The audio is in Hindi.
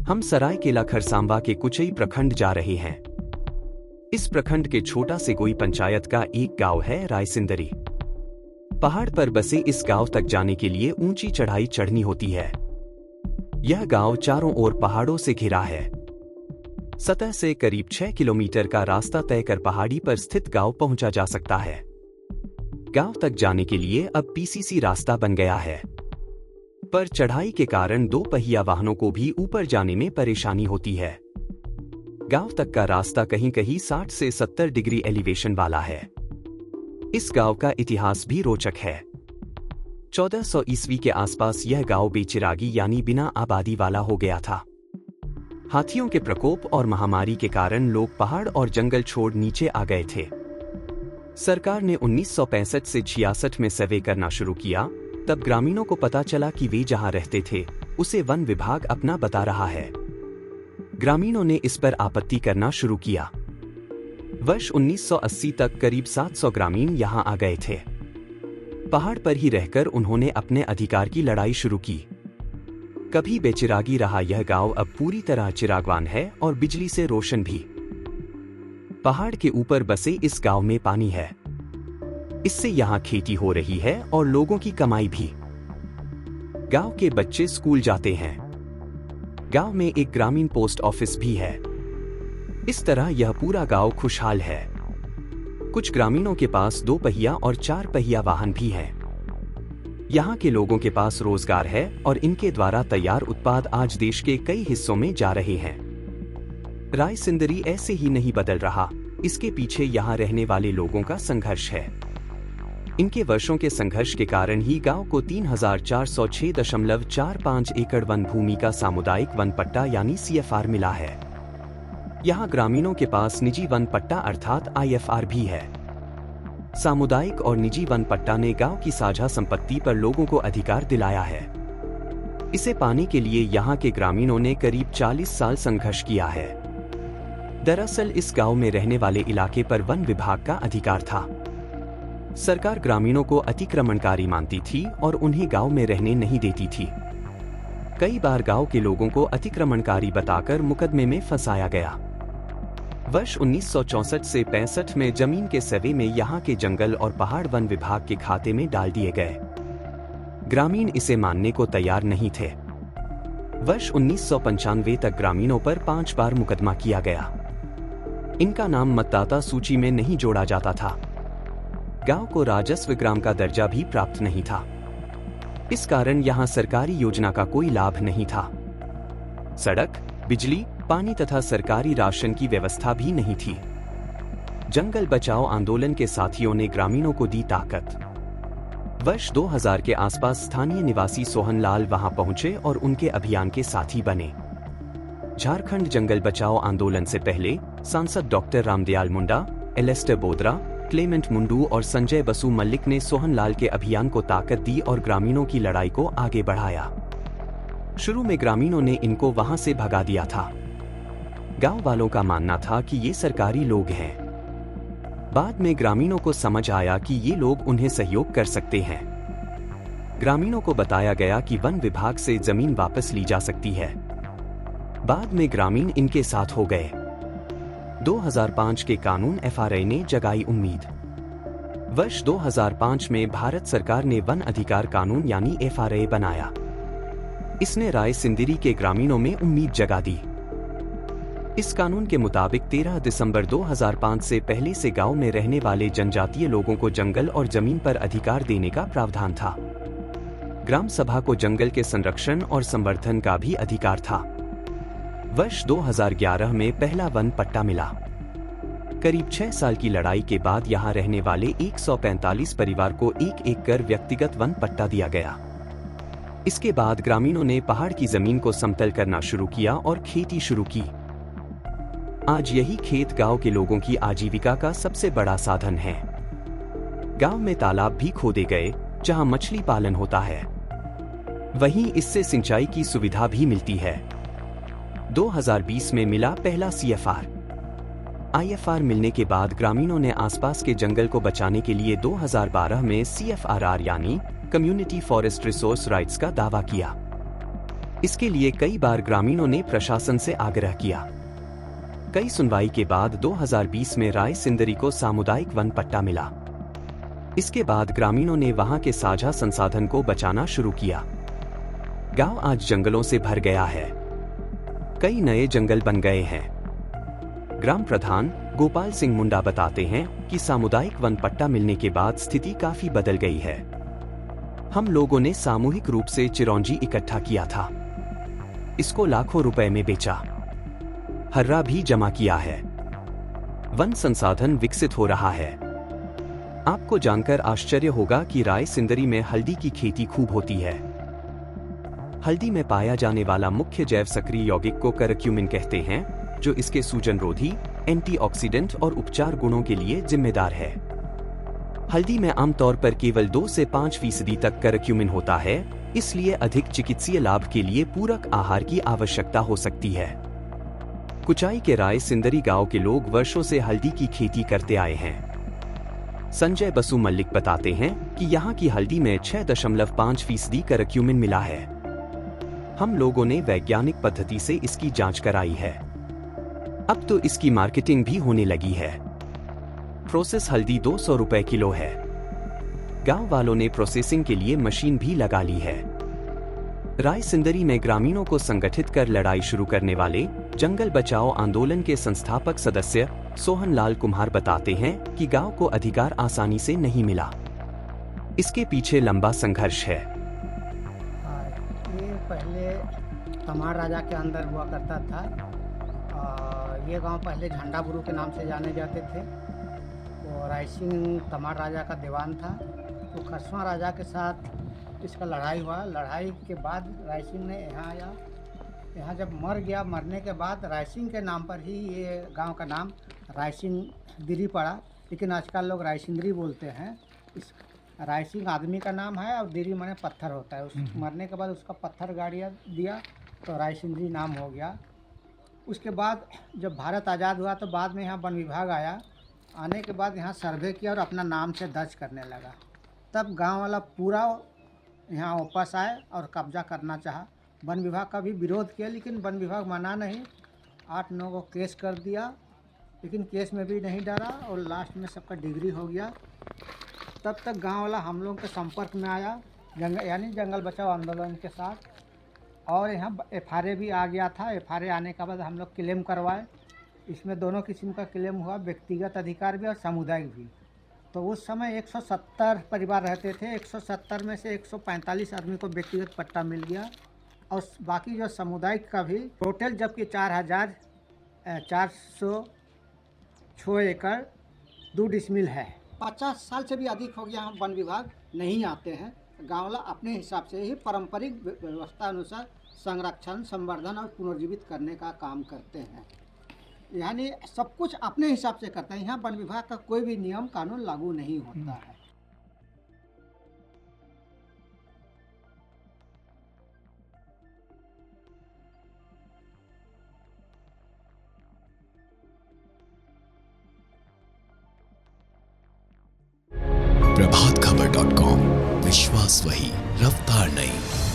हम सरायकेला खरसांवा के कुचई प्रखंड जा रहे हैं। इस प्रखंड के छोटा से गोई पंचायत का एक गांव है रायसिंदरी। पहाड़ पर बसे इस गांव तक जाने के लिए ऊंची चढ़ाई चढ़नी होती है। यह गांव चारों ओर पहाड़ों से घिरा है। सतह से करीब 6 किलोमीटर का रास्ता तय कर पहाड़ी पर स्थित गांव पहुंचा जा सकता है। गांव तक जाने के लिए अब पीसीसी रास्ता बन गया है, पर चढ़ाई के कारण 2 पहिया वाहनों को भी ऊपर जाने में परेशानी होती है। गांव तक का रास्ता कहीं कहीं 60 से 70 डिग्री एलिवेशन वाला है। इस गांव का इतिहास भी रोचक है। 1400 ईस्वी के आसपास यह गांव बेचिरागी यानी बिना आबादी वाला हो गया था। हाथियों के प्रकोप और महामारी के कारण लोग पहाड़ और जंगल छोड़ नीचे आ गए थे। सरकार ने 1965 से 66 में सर्वे करना शुरू किया। तब ग्रामीणों को पता चला कि वे जहां रहते थे उसे वन विभाग अपना बता रहा है। ग्रामीणों ने इस पर आपत्ति करना शुरू किया। वर्ष 1980 तक करीब 700 ग्रामीण यहां आ गए थे। पहाड़ पर ही रहकर उन्होंने अपने अधिकार की लड़ाई शुरू की। कभी बेचिरागी रहा यह गांव अब पूरी तरह चिरागवान है और बिजली से रोशन भी। पहाड़ के ऊपर बसे इस गांव में पानी है। इससे यहाँ खेती हो रही है और लोगों की कमाई भी। गांव के बच्चे स्कूल जाते हैं। गांव में एक ग्रामीण पोस्ट ऑफिस भी है। इस तरह यह पूरा गांव खुशहाल है। कुछ ग्रामीणों के पास 2 पहिया और 4 पहिया वाहन भी हैं। यहाँ के लोगों के पास रोजगार है और इनके द्वारा तैयार उत्पाद आज देश के कई हिस्सों में जा रहे हैं। रायसिंदरी ऐसे ही नहीं बदल रहा, इसके पीछे यहाँ रहने वाले लोगों का संघर्ष है। इनके वर्षों के संघर्ष के कारण ही गांव को 3406.45 एकड़ वन भूमि का सामुदायिक वन पट्टा यानी CFR मिला है। यहाँ ग्रामीणों के पास निजी वन पट्टा अर्थात IFR भी है। सामुदायिक और निजी वन पट्टा ने गांव की साझा संपत्ति पर लोगों को अधिकार दिलाया है। इसे पाने के लिए यहाँ के ग्रामीणों ने करीब 40 साल संघर्ष किया है। दरअसल इस गांव में रहने वाले इलाके पर वन विभाग का अधिकार था। सरकार ग्रामीणों को अतिक्रमणकारी मानती थी और उन्हें गांव में रहने नहीं देती थी। कई बार गांव के लोगों को अतिक्रमणकारी बताकर मुकदमे में फंसाया गया। वर्ष 1964 से 65 में जमीन के सर्वे में यहाँ के जंगल और पहाड़ वन विभाग के खाते में डाल दिए गए। ग्रामीण इसे मानने को तैयार नहीं थे। वर्ष 1995 तक ग्रामीणों पर 5 बार मुकदमा किया गया। इनका नाम मतदाता सूची में नहीं जोड़ा जाता था। गांव को राजस्व ग्राम का दर्जा भी प्राप्त नहीं था। इस कारण यहां सरकारी योजना का कोई लाभ नहीं था। सड़क, बिजली, पानी तथा सरकारी राशन की व्यवस्था भी नहीं थी। जंगल बचाओ आंदोलन के साथियों ने ग्रामीणों को दी ताकत। वर्ष 2000 के आसपास स्थानीय निवासी सोहनलाल वहां पहुंचे और उनके अभियान के साथी बने। झारखंड जंगल बचाओ आंदोलन से पहले सांसद doctor Ramdayal Munda, Alastair Bodra, Clement मुंडू और संजय बसु मल्लिक ने सोहनलाल के अभियान को ताकत दी और ग्रामीणों की लड़ाई को आगे बढ़ाया। शुरू में ग्रामीणों ने इनको वहां से भगा दिया था। गांव वालों का मानना था कि ये सरकारी लोग हैं। बाद में ग्रामीणों को समझ आया कि ये लोग उन्हें सहयोग कर सकते हैं। ग्रामीणों को बताया गया कि वन विभाग से जमीन वापस ली जा सकती है। बाद में ग्रामीण इनके साथ हो गए। 2005 के कानून FRA ने जगाई उम्मीद। वर्ष 2005 में भारत सरकार ने वन अधिकार कानून यानी FRA बनाया। इसने रायसिंदरी के ग्रामीणों में उम्मीद जगा दी। इस कानून के मुताबिक 13 दिसंबर 2005 से पहले से गांव में रहने वाले जनजातीय लोगों को जंगल और जमीन पर अधिकार देने का प्रावधान था। ग्राम सभा को जंगल के संरक्षण और संवर्धन का भी अधिकार था। वर्ष 2011 में पहला वन पट्टा मिला। करीब 6 साल की लड़ाई के बाद यहां रहने वाले 145 परिवार को एक कर व्यक्तिगत वन पट्टा दिया गया। इसके बाद ग्रामीणों ने पहाड़ की जमीन को समतल करना शुरू किया और खेती शुरू की। आज यही खेत गांव के लोगों की आजीविका का सबसे बड़ा साधन है। गांव में तालाब भी खोदे गए जहां मछली पालन होता है। वहीं इससे सिंचाई की सुविधा भी मिलती है। 2020 में मिला पहला CFR। IFR मिलने के बाद ग्रामीणों ने आसपास के जंगल को बचाने के लिए 2012 में CFRR यानी कम्युनिटी फॉरेस्ट रिसोर्स राइट्स का दावा किया। इसके लिए कई बार ग्रामीणों ने प्रशासन से आग्रह किया। कई सुनवाई के बाद 2020 में राय सिंदरी को सामुदायिक वन पट्टा मिला। इसके बाद ग्रामीणों ने वहां के साझा संसाधन को बचाना शुरू किया। गांव आज जंगलों से भर गया है। कई नए जंगल बन गए हैं। ग्राम प्रधान गोपाल सिंह मुंडा बताते हैं कि सामुदायिक वन पट्टा मिलने के बाद स्थिति काफी बदल गई है। हम लोगों ने सामूहिक रूप से चिरौंजी इकट्ठा किया था। इसको लाखों रुपए में बेचा। हर्रा भी जमा किया है। वन संसाधन विकसित हो रहा है। आपको जानकर आश्चर्य होगा कि राय सिंदरी में हल्दी की खेती खूब होती है। हल्दी में पाया जाने वाला मुख्य जैव सक्रिय यौगिक को करक्यूमिन कहते हैं, जो इसके सूजनरोधी, एंटीऑक्सीडेंट और उपचार गुणों के लिए जिम्मेदार है। हल्दी में आमतौर पर केवल 2 से 5% तक करक्यूमिन होता है, इसलिए अधिक चिकित्सीय लाभ के लिए पूरक आहार की आवश्यकता हो सकती है। कुचाई के राय सिंदरी गांव के लोग वर्षों से हल्दी की खेती करते आए हैं। संजय बसु मल्लिक बताते हैं कि यहाँ की हल्दी में 6.5% करक्यूमिन मिला है। हम लोगों ने वैज्ञानिक पद्धति से इसकी जांच कराई है। अब तो इसकी मार्केटिंग भी होने लगी है। प्रोसेस हल्दी 200 रुपए किलो है। गांव वालों ने प्रोसेसिंग के लिए मशीन भी लगा ली है। राय सिंदरी में ग्रामीणों को संगठित कर लड़ाई शुरू करने वाले जंगल बचाओ आंदोलन के संस्थापक सदस्य सोहन लाल कुम्हार बताते हैं कि गांव को अधिकार आसानी से नहीं मिला। इसके पीछे लंबा संघर्ष है। ये पहले तमार राजा के अंदर हुआ करता था। ये गांव पहले झंडाबुरु के नाम से जाने जाते थे। तो राय सिंह तमार राजा का दीवान था। तो खरसवां राजा के साथ इसका लड़ाई हुआ। लड़ाई के बाद राय सिंह ने यहाँ आया। यहाँ जब मर गया, मरने के बाद राय सिंह के नाम पर ही ये गांव का नाम राय सिंदरी पड़ा। लेकिन आजकल लोग राय सिंदरी बोलते हैं। इस राय सिंह आदमी का नाम है और दिरी माने पत्थर होता है। उस मरने के बाद उसका पत्थर गाड़िया दिया तो राय सिंदरी नाम हो गया। उसके बाद जब भारत आज़ाद हुआ तो बाद में यहाँ वन विभाग आया। आने के बाद यहाँ सर्वे किया और अपना नाम से दर्ज करने लगा। तब गांव वाला पूरा यहाँ वापस आए और कब्जा करना चाहा। वन विभाग का भी विरोध किया, लेकिन वन विभाग माना नहीं। 8-9 को केस कर दिया, लेकिन केस में भी नहीं डरा और लास्ट में सबका डिग्री हो गया। तब तक गांव वाला हम लोग के संपर्क में आया, यानी जंगल बचाओ आंदोलन के साथ। और यहाँ FRA भी आ गया था। FRA आने के बाद हम लोग क्लेम करवाए। इसमें दोनों किस्म का क्लेम हुआ, व्यक्तिगत अधिकार भी और सामुदायिक भी। तो उस समय 170 परिवार रहते थे। 170 में से 145 आदमी को व्यक्तिगत पट्टा मिल गया और बाकी जो सामुदायिक का भी टोटल, जबकि 4,406 एकड़ 2 डिसमिल है। 50 साल से भी अधिक हो गया हम वन विभाग नहीं आते हैं। गाँव वाला अपने हिसाब से ही पारंपरिक व्यवस्था अनुसार संरक्षण, संवर्धन और पुनर्जीवित करने का काम करते हैं। यानी सब कुछ अपने हिसाब से करते हैं। यहाँ वन विभाग का कोई भी नियम कानून लागू नहीं होता है। प्रभातखबर.com, विश्वास वही, रफ्तार नहीं।